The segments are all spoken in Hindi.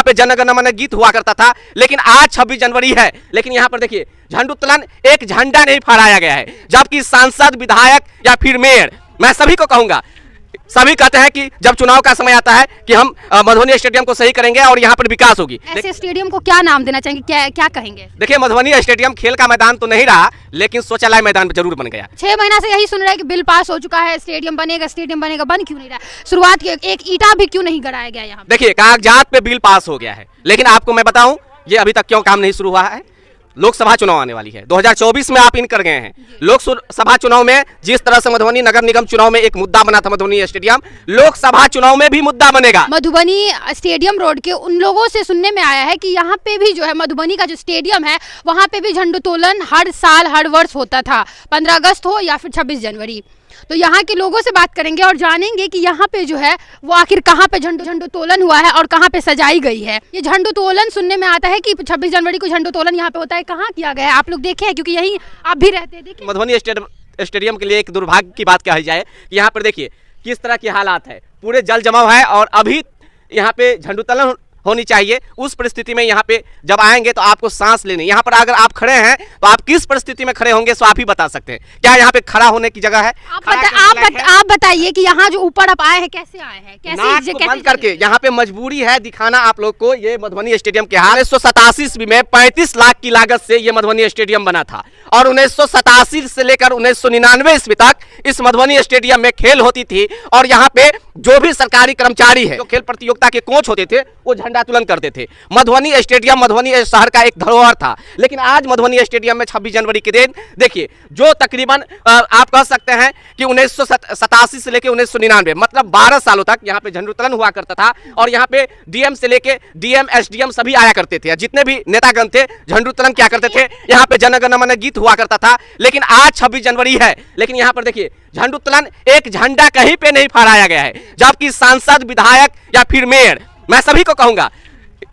पे जन गण मन गीत हुआ करता था, लेकिन आज 26 जनवरी है, लेकिन यहाँ पर देखिए झंडोत्तोलन एक झंडा नहीं फहराया गया है, जबकि सांसद, विधायक या फिर मेयर, मैं सभी को कहूंगा, सभी कहते हैं कि जब चुनाव का समय आता है कि हम मधुबनी स्टेडियम को सही करेंगे और यहाँ पर विकास होगी। ऐसे स्टेडियम को क्या नाम देना चाहेंगे, क्या कहेंगे? देखिए मधुबनी स्टेडियम खेल का मैदान तो नहीं रहा, लेकिन शौचालय मैदान जरूर बन गया। 6 महीना से यही सुन रहे हैं कि बिल पास हो चुका है, स्टेडियम बनेगा, बन क्यों नहीं रहा? शुरुआत की एक ईंटा भी क्यों नहीं गड़ाया गया यहाँ? देखिए कागजात पे बिल पास हो गया है, लेकिन आपको मैं बताऊं ये अभी तक क्यों काम नहीं शुरू हुआ है। लोकसभा चुनाव आने वाली है, 2024 में आप इन कर गए हैं। लोकसभा चुनाव में जिस तरह से मधुबनी नगर निगम चुनाव में एक मुद्दा बना था मधुबनी स्टेडियम, लोकसभा चुनाव में भी मुद्दा बनेगा। मधुबनी स्टेडियम रोड के उन लोगों से सुनने में आया है कि यहाँ पे भी जो है मधुबनी का जो स्टेडियम है वहाँ पे भी झंडोत्तोलन हर साल हर वर्ष होता था, 15 अगस्त हो या फिर 26 जनवरी। तो यहाँ के लोगों से बात करेंगे और जानेंगे कि यहाँ पे जो है वो आखिर कहाँ पे झंडोत्तोलन हुआ है और कहाँ पे सजाई गई है। ये झंडोत्तोलन सुनने में आता है कि 26 जनवरी को झंडोत्तोलन यहाँ पे होता है, कहाँ किया गया है? आप लोग देखे हैं, क्योंकि यहीं आप भी रहते हैं। देखिए मधुबनी स्टेडियम के लिए एक दुर्भाग्य की बात कही जाए, यहाँ पर देखिए किस तरह की हालात है, पूरे जल जमाव है और अभी यहाँ पे झंडोत्तोलन होनी चाहिए। उस परिस्थिति में यहाँ पे जब आएंगे तो आपको सांस लेने, यहाँ पर अगर आप खड़े हैं तो आप किस परिस्थिति में खड़े होंगे सो आप ही बता सकते हैं। क्या यहाँ पे खड़ा होने की जगह है? आप बताइए कि यहाँ जो ऊपर आप आए हैं कैसे आए हैं, कैसे बंद करके? यहाँ पे मजबूरी है दिखाना आप लोग को ये मधुबनी स्टेडियम के हाल। 1987 ईस्वी में 35 लाख की लागत से ये मधुबनी स्टेडियम बना था और 1987 से लेकर 1999 ईस्वी तक इस मधुबनी स्टेडियम में खेल होती थी और यहाँ पे जो भी सरकारी कर्मचारी है, जो खेल प्रतियोगिता के कोच होते थे, वो झंडोत्तोलन करते थे। मधुबनी स्टेडियम मधुबनी शहर का एक धरोहर था, लेकिन आज मधुबनी स्टेडियम में 26 जनवरी के दिन देखिए जो तकरीबन आप कह सकते हैं कि 1987 से लेकर 1999 मतलब 12 सालों तक यहाँ पे झंडोत्तोलन हुआ करता था और यहाँ पे डीएम से लेके डीएम, एसडीएम सभी आया करते थे, जितने भी नेतागण थे झंडोत्तोलन किया करते थे। यहाँ पे जन गण मन गीत हुआ करता था, लेकिन आज 26 जनवरी है, लेकिन यहाँ पर देखिए झंडोत्तोलन एक झंडा कहीं पे नहीं फहराया गया है, जबकि सांसद, विधायक या फिर मेयर, मैं सभी को कहूंगा,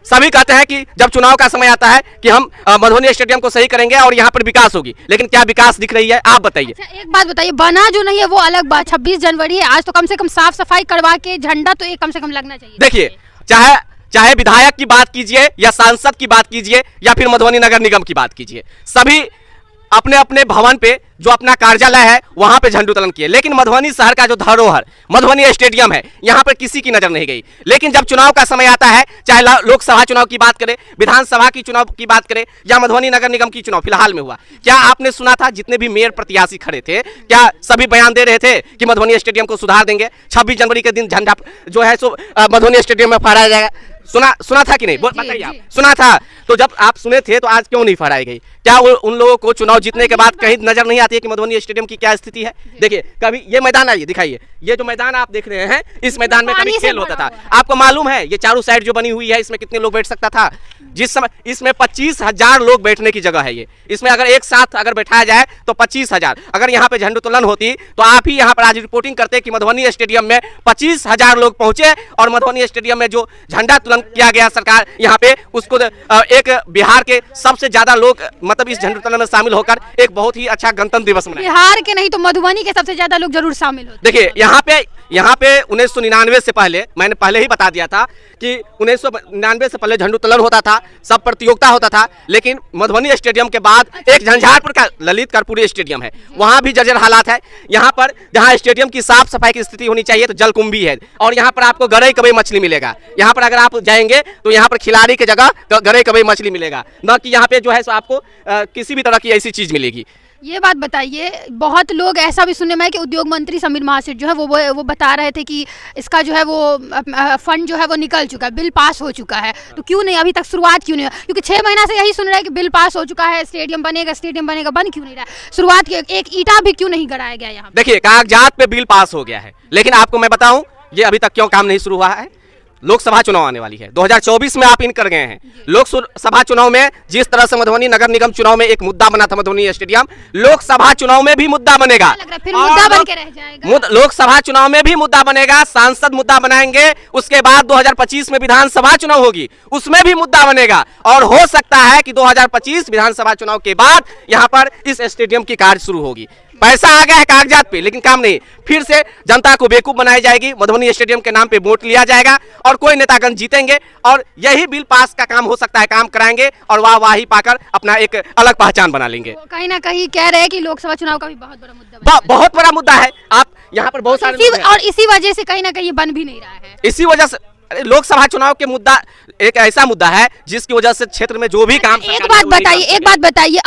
सभी कहते हैं कि जब चुनाव का समय आता है कि हम मधुबनी स्टेडियम को सही करेंगे और यहाँ पर विकास होगी, लेकिन क्या विकास दिख रही है? आप बताइए। अच्छा, एक बात बताइए, बना जो नहीं है वो अलग बात, 26 जनवरी है, आज तो कम से कम साफ सफाई करवा के झंडा तो एक कम से कम लगना चाहिए। देखिए चाहे विधायक की बात कीजिए या सांसद की बात कीजिए या फिर मधुबनी नगर निगम की बात कीजिए, सभी अपने अपने भवन पे जो अपना कार्यालय है वहां पे झंडोत्तोलन किए, लेकिन मधुबनी शहर का जो धरोहर मधुबनी स्टेडियम है यहाँ पर किसी की नजर नहीं गई। लेकिन जब चुनाव का समय आता है, चाहे लोकसभा चुनाव की बात करें, विधानसभा की चुनाव की बात करें या मधुबनी नगर निगम की चुनाव फिलहाल में हुआ, क्या आपने सुना था जितने भी मेयर प्रत्याशी खड़े थे क्या सभी बयान दे रहे थे कि मधुबनी स्टेडियम को सुधार देंगे, 26 जनवरी के दिन झंडा जो है सो मधुबनी स्टेडियम में फहराया जाएगा? सुना था कि नहीं? बताइए आप सुना था? तो जब आप सुने थे तो आज क्यों नहीं फहराई गई? क्या उन लोगों को चुनाव जीतने के बाद कहीं नजर नहीं आती है कि मधुबनी स्टेडियम की क्या स्थिति है? देखिए कभी ये मैदान आइए दिखाइए, ये जो मैदान आप देख रहे हैं इस मैदान में कभी खेल होता था, आपको मालूम है ये चारों साइड जो बनी हुई है इसमें कितने लोग बैठ सकता था? जिस समय इसमें 25,000 लोग बैठने की जगह है, ये इसमें अगर एक साथ अगर बैठाया जाए तो 25,000। अगर यहाँ पे झंडोत्तोलन होती तो आप ही यहाँ पर आज रिपोर्टिंग करते कि मधुबनी स्टेडियम में 25,000 लोग पहुंचे और मधुबनी स्टेडियम में जो झंडोत्तोलन किया गया सरकार यहाँ पे उसको एक बिहार के सबसे ज्यादा लोग मतलब इस झंडोत्तोलन में शामिल होकर एक बहुत ही अच्छा गणतंत्र दिवस मनाया। बिहार के नहीं तो मधुबनी के सबसे ज्यादा लोग जरूर शामिल होते। देखिए यहाँ पे 1999 से पहले मैंने पहले ही बता दिया था कि 1999 से पहले झंडोत्तोलन होता था, सब प्रतियोगिता होता था, लेकिन मधुबनी स्टेडियम के बाद एक झंझारपुर का ललित कर्पूरी स्टेडियम है, वहां भी जर्जर हालात है। यहाँ पर जहाँ स्टेडियम की साफ सफाई की स्थिति होनी चाहिए तो जलकुंभी है और यहाँ पर आपको गरई कबई मछली मिलेगा। यहाँ पर अगर आप जाएंगे तो यहाँ पर खिलाड़ी की जगह गरई कबई मछली मिलेगा, न कि यहाँ पे जो है सो आपको किसी भी तरह की ऐसी चीज मिलेगी। ये बात बताइए, बहुत लोग ऐसा भी सुनने में है कि उद्योग मंत्री समीर महासेठ जो है वो बता रहे थे कि इसका जो है वो फंड जो है वो निकल चुका है, बिल पास हो चुका है, तो क्यों नहीं अभी तक शुरुआत क्यों नहीं? क्योंकि 6 महीना से यही सुन रहे हैं कि बिल पास हो चुका है, स्टेडियम बनेगा, बन क्यों नहीं रहा? शुरुआत की एक ईंटा भी क्यों नहीं गड़ाया गया यहाँ? देखिए कागजात पे बिल पास हो गया है, लेकिन आपको मैं बताऊं ये अभी तक क्यों काम नहीं शुरू हुआ है। लोकसभा चुनाव आने वाली है, 2024 में आप इन कर गए हैं। लोकसभा चुनाव में जिस तरह से मधुबनी नगर निगम चुनाव में एक मुद्दा बना था मधुबनी स्टेडियम, लोकसभा चुनाव में भी मुद्दा बनेगा। फिर मुद्दा बन के रह जाएगा। लोकसभा चुनाव में भी मुद्दा बनेगा, सांसद मुद्दा बनाएंगे, उसके बाद 2025 में विधानसभा चुनाव होगी, उसमें भी मुद्दा बनेगा और हो सकता है कि 2025 विधानसभा चुनाव के बाद यहाँ पर इस स्टेडियम की कार्य शुरू होगी। पैसा आ गया है कागजात पे, लेकिन काम नहीं। फिर से जनता को बेवकूफ बनाई जाएगी, मधुबनी स्टेडियम के नाम पे वोट लिया जाएगा और कोई नेतागण जीतेंगे और यही बिल पास का काम हो सकता है, काम कराएंगे और वाहवाही पाकर अपना एक अलग पहचान बना लेंगे। तो कहीं ना कहीं कह रहे हैं कि लोकसभा चुनाव का भी बहुत बड़ा मुद्दा बहुत बड़ा मुद्दा है। आप यहाँ पर बहुत सारे लोग हैं। और इसी वजह से कहीं ना कहीं ये बन भी नहीं रहा है। इसी वजह से लोकसभा चुनाव के मुद्दा एक ऐसा मुद्दा है जिसकी वजह से क्षेत्र में जो भी काम एक बात बताइए,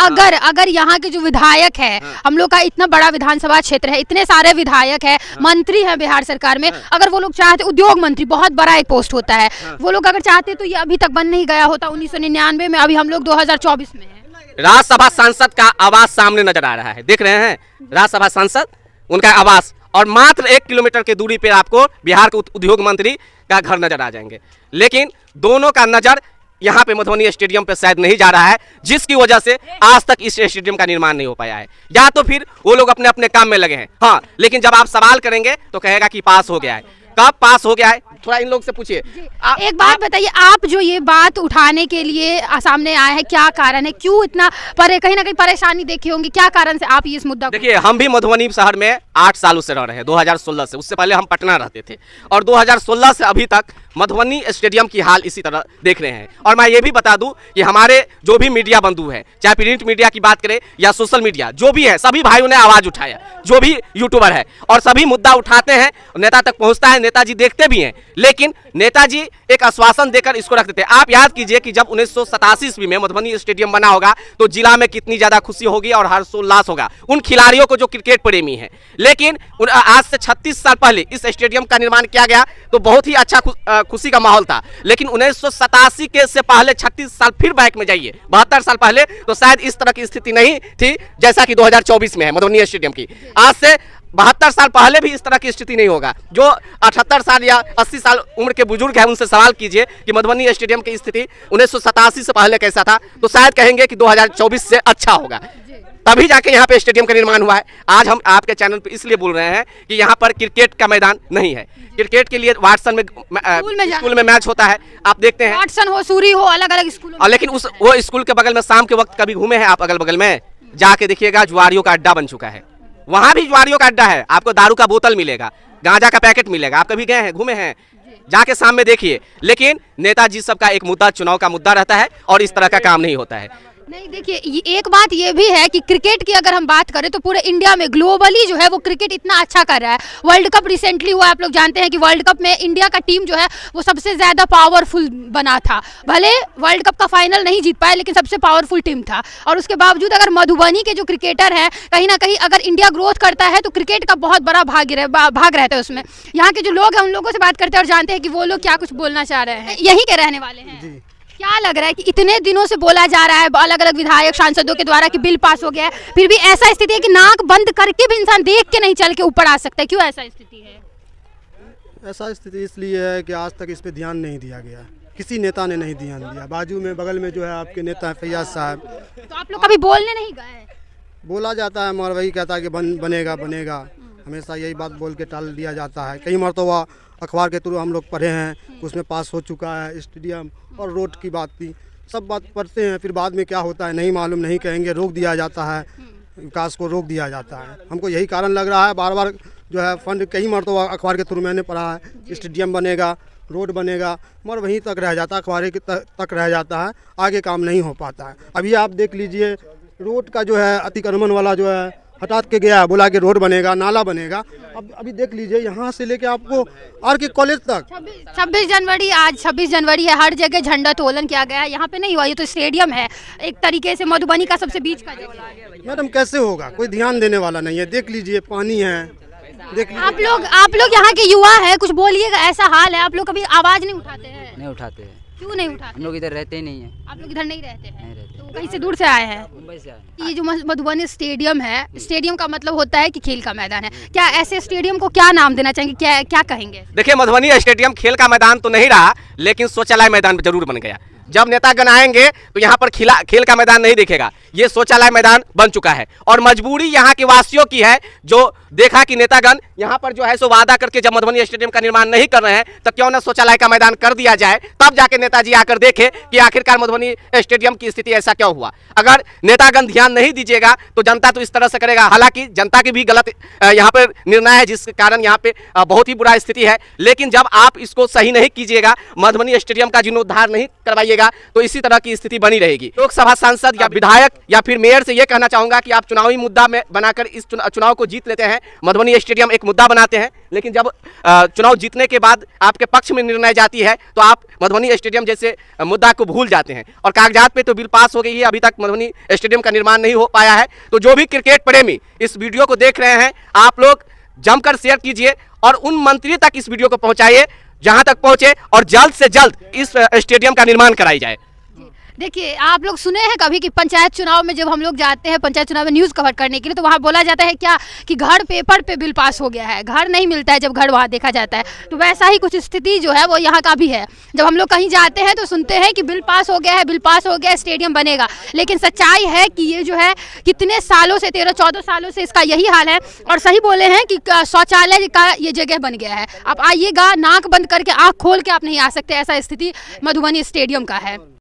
अगर यहाँ के जो विधायक है, हम लोग का इतना बड़ा विधानसभा क्षेत्र है, इतने सारे विधायक है, मंत्री हैं बिहार सरकार में, अगर वो लोग चाहते, उद्योग मंत्री बहुत बड़ा एक पोस्ट होता है, वो लोग अगर चाहते तो ये अभी तक बन नहीं गया होता 1999 में। अभी हम लोग 2024 में है। राज्यसभा सांसद का आवास सामने नजर आ रहा है, देख रहे हैं राज्यसभा सांसद, उनका आवास, और मात्र 1 किलोमीटर की दूरी पे आपको बिहार के उद्योग मंत्री का घर नजर आ जाएंगे। लेकिन दोनों का नजर यहाँ पे मधुबनी स्टेडियम पे शायद नहीं जा रहा है, जिसकी वजह से आज तक इस स्टेडियम का निर्माण नहीं हो पाया है। या तो फिर वो लोग अपने अपने काम में लगे हैं, हाँ, लेकिन जब आप सवाल करेंगे तो कहेगा कि पास हो गया है। कब पास हो गया है, थोड़ा इन लोग से पूछिए। एक बात बताइए, आप जो ये बात उठाने के लिए सामने आए हैं, क्या कारण है, क्यों इतना कहीं ना कहीं परेशानी देखी होंगी, क्या कारण से आप ये इस मुद्दा? देखिए, हम भी मधुबनी शहर में 8 सालों से रह रहे हैं, 2016 से। उससे पहले हम पटना रहते थे और 2016 से अभी तक मधुबनी स्टेडियम की हाल इसी तरह देख रहे हैं। और मैं ये भी बता दूं कि हमारे जो भी मीडिया बंधु हैं, चाहे प्रिंट मीडिया की बात करें या सोशल मीडिया, जो भी है, सभी भाइयों ने आवाज उठाया, जो भी यूट्यूबर है, और सभी मुद्दा उठाते हैं, नेता तक पहुंचता है, नेताजी देखते भी हैं, लेकिन नेताजी एक आश्वासन देकर इसको रख देते हैं। आप याद कीजिए कि जब 1987 ईस्वी में मधुबनी स्टेडियम बना होगा तो जिला में कितनी ज्यादा खुशी होगी और हर्षोल्लास होगा उन खिलाड़ियों को जो क्रिकेट प्रेमी हैं। लेकिन आज से 36 साल पहले इस स्टेडियम का निर्माण किया गया तो बहुत ही अच्छा खुशी का माहौल था। लेकिन 1987 के से पहले 36 साल फिर बैक में जाइए, 72 साल पहले, तो शायद इस तरह की स्थिति नहीं थी जैसा कि 2024 में है मधुबनी स्टेडियम की। आज से 72 साल पहले भी इस तरह की स्थिति नहीं होगा। जो 78 साल या 80 साल उम्र के बुजुर्ग हैं उनसे सवाल कीजिए कि मधुबनी स्टेडियम की स्थिति 1987 से पहले कैसा था, तो शायद कहेंगे कि 2024 से अच्छा होगा, तभी जाके यहाँ पे स्टेडियम का निर्माण हुआ है। आज हम आपके चैनल पे इसलिए बोल रहे हैं कि यहाँ पर क्रिकेट का मैदान नहीं है। क्रिकेट के लिए वाटसन में स्कूल में मैच होता है, आप देखते हैं, वाटसन हो, सूरी हो, अलग अलग स्कूल, लेकिन वो स्कूल के बगल में शाम के वक्त कभी घूमे हैं आप? अगल बगल में जाके देखिएगा, जुआरियों का अड्डा बन चुका है, वहां भी जुआरियों का अड्डा है। आपको दारू का बोतल मिलेगा, गांजा का पैकेट मिलेगा। आप कभी गए हैं, घूमे हैं? जाके सामने देखिए। लेकिन नेताजी सबका एक मुद्दा चुनाव का मुद्दा रहता है और इस तरह का काम नहीं होता है। नहीं, देखिए, एक बात ये भी है कि क्रिकेट की अगर हम बात करें तो पूरे इंडिया में ग्लोबली जो है वो क्रिकेट इतना अच्छा कर रहा है। वर्ल्ड कप रिसेंटली हुआ, आप लोग जानते हैं कि वर्ल्ड कप में इंडिया का टीम जो है वो सबसे ज़्यादा पावरफुल बना था। भले वर्ल्ड कप का फाइनल नहीं जीत पाए, लेकिन सबसे पावरफुल टीम था। और उसके बावजूद अगर मधुबनी के जो क्रिकेटर हैं, कहीं ना कहीं अगर इंडिया ग्रोथ करता है तो क्रिकेट का बहुत बड़ा भाग रहता है उसमें। यहाँ के जो लोग हैं उन लोगों से बात करते हैं और जानते हैं कि वो लोग क्या कुछ बोलना चाह रहे हैं। यहीं के रहने वाले हैं। क्या लग रहा है कि इतने दिनों से बोला जा रहा है अलग अलग विधायक सांसदों के द्वारा कि बिल पास हो गया है, फिर भी ऐसा स्थिति है कि नाक बंद करके भी इंसान देख के नहीं चल के ऊपर आ सकता है? क्यों ऐसा स्थिति है? ऐसा स्थिति इसलिए है कि आज तक इस पे ध्यान नहीं दिया गया, किसी नेता ने नहीं ध्यान दिया। बाजू में बगल में जो है आपके नेता है फैयाज साहब, तो आप लोग कभी बोलने नहीं गए? बोला जाता है मगर वही कहता है कि बनेगा, हमेशा यही बात बोल के टाल दिया जाता है। कई मरतबा अखबार के थ्रू हम लोग पढ़े हैं, उसमें पास हो चुका है स्टेडियम और रोड की बात थी, सब बात पढ़ते हैं, फिर बाद में क्या होता है नहीं मालूम, नहीं कहेंगे, रोक दिया जाता है, विकास को रोक दिया जाता है। हमको यही कारण लग रहा है, बार बार जो है फंड कई मरतबा अखबार के थ्रू मैंने पढ़ा है, स्टेडियम बनेगा, रोड बनेगा, मगर वहीं तक रह जाता है, अखबार तक रह जाता है, आगे काम नहीं हो पाता है। अभी आप देख लीजिए, रोड का जो है अतिक्रमण वाला जो है हटा के गया, बोला कि रोड बनेगा, नाला बनेगा। अब अभी देख लीजिए, यहाँ से लेके आपको आर के कॉलेज तक 26 जनवरी, आज 26 जनवरी है, हर जगह झंडा तोलन किया गया है। यहाँ पे नहीं हुआ, ये तो स्टेडियम है, एक तरीके से मधुबनी का सबसे बीच का जगह। मैडम कैसे होगा, कोई ध्यान देने वाला नहीं है। देख लीजिए, पानी है, देख लीजिए। आप लोग यहाँ के युवा है, कुछ बोलिएगा, ऐसा हाल है, आप लोग कभी आवाज नहीं उठाते हैं? नहीं उठाते हैं। क्यों नहीं उठाते? हम लोग इधर रहते ही नहीं है। आप लोग इधर नहीं रहते हैं? नहीं रहते। तो कहीं से दूर से आए हैं? मुंबई से आए। ये जो मधुबनी स्टेडियम है, स्टेडियम का मतलब होता है कि खेल का मैदान है। क्या ऐसे स्टेडियम को क्या नाम देना चाहेंगे, क्या कहेंगे? देखिए, मधुबनी स्टेडियम खेल का मैदान तो नहीं रहा, लेकिन शौचालय मैदान जरूर बन गया। जब नेतागण आएंगे तो यहाँ पर खेल का मैदान नहीं दिखेगा, ये शौचालय मैदान बन चुका है। और मजबूरी यहाँ के वासियों की है, जो देखा कि नेतागण यहाँ पर जो है सो वादा करके जब मधुबनी स्टेडियम का निर्माण नहीं कर रहे हैं, तो क्यों ना शौचालय का मैदान कर दिया जाए, तब जाके नेताजी आकर देखे कि आखिरकार मधुबनी स्टेडियम की स्थिति ऐसा क्यों हुआ। अगर नेतागण ध्यान नहीं दीजिएगा तो जनता तो इस तरह से करेगा। हालांकि जनता की भी गलत यहाँ पर निर्णय है, जिस कारण यहाँ पे बहुत ही बुरा स्थिति है। लेकिन जब आप इसको सही नहीं कीजिएगा, मधुबनी स्टेडियम का जीर्णोद्धार नहीं करवाइएगा, तो इसी तरह की स्थिति बनी रहेगी। लोकसभा सांसद या विधायक या फिर मेयर से यह कहना चाहूंगा कि आप चुनावी मुद्दा में बनाकर इस चुनाव को जीत लेते हैं, मधुबनी स्टेडियम एक मुद्दा बनाते हैं, लेकिन जब चुनाव जीतने के बाद आपके पक्ष में निर्णय जाती है तो आप मधुबनी स्टेडियम जैसे मुद्दा को भूल जाते हैं। और कागजात पे तो बिल पास हो गई है, अभी तक मधुबनी स्टेडियम का निर्माण नहीं हो पाया है। तो जो भी क्रिकेट प्रेमी इस वीडियो को देख रहे हैं, आप लोग जमकर शेयर कीजिए और उन मंत्री तक इस वीडियो को पहुंचाइए जहां तक पहुंचे, और जल्द से जल्द इस स्टेडियम का निर्माण कराई जाए। देखिए, आप लोग सुने हैं कभी कि पंचायत चुनाव में जब हम लोग जाते हैं पंचायत चुनाव में न्यूज़ कवर करने के लिए, तो वहाँ बोला जाता है क्या कि घर पेपर पे बिल पास हो गया है, घर नहीं मिलता है जब घर वहाँ देखा जाता है। तो वैसा ही कुछ स्थिति जो है वो यहाँ का भी है। जब हम लोग कहीं जाते हैं तो सुनते हैं कि बिल पास हो गया है, बिल पास हो गया है, स्टेडियम बनेगा, लेकिन सच्चाई है कि ये जो है कितने सालों से 13-14 सालों से इसका यही हाल है। और सही बोले हैं कि शौचालय का ये जगह बन गया है। आप आइएगा, नाक बंद करके आँख खोल के आप नहीं आ सकते, ऐसा स्थिति मधुबनी स्टेडियम का है।